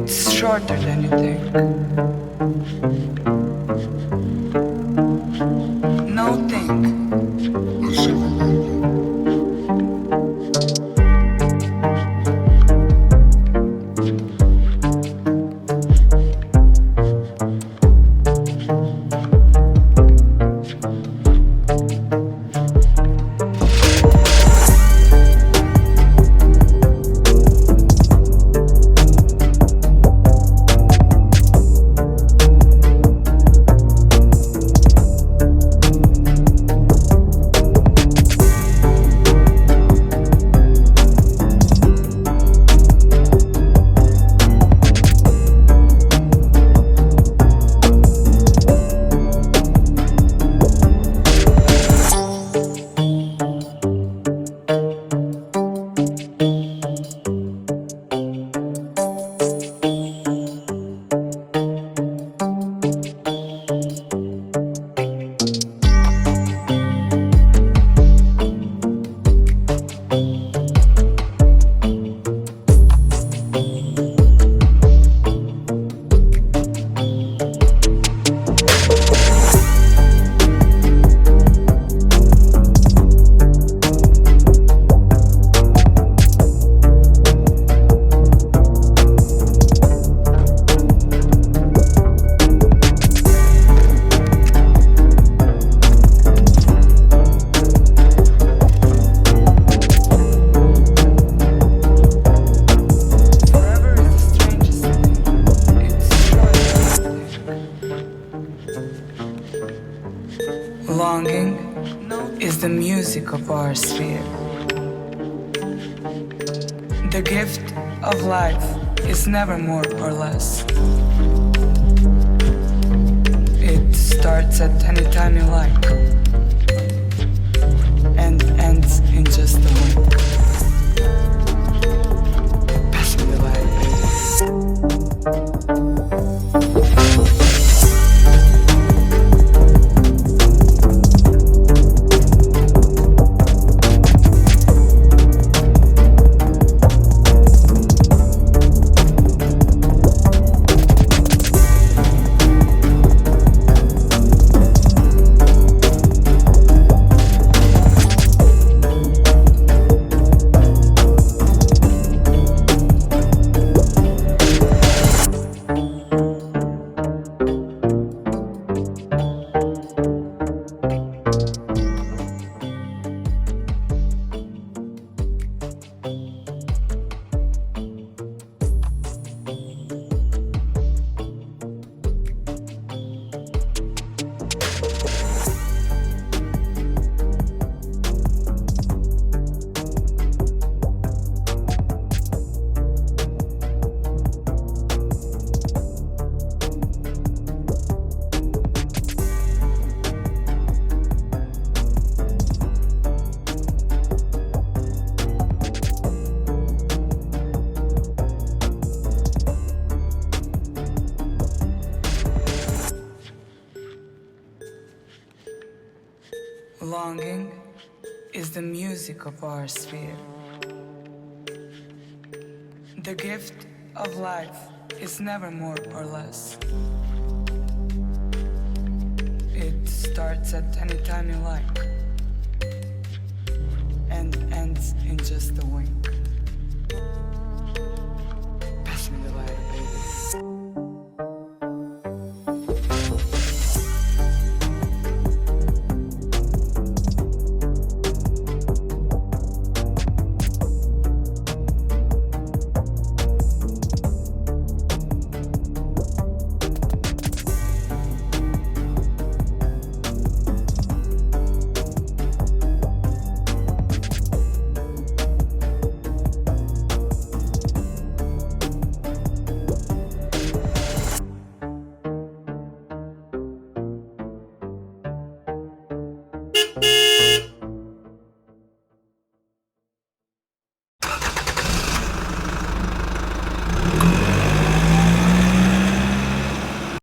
It's shorter than you think. No think. Forever is the strangest thing. It's shorter than you think. Longing is the music of our sphere. The gift of life is never more or less. It starts at any time you like and ends in just a wink. Pass me the light, baby. Longing is the music of our sphere. The gift of life is never more or less. It starts at any time you like and ends in just a wink. Pass me the light, baby.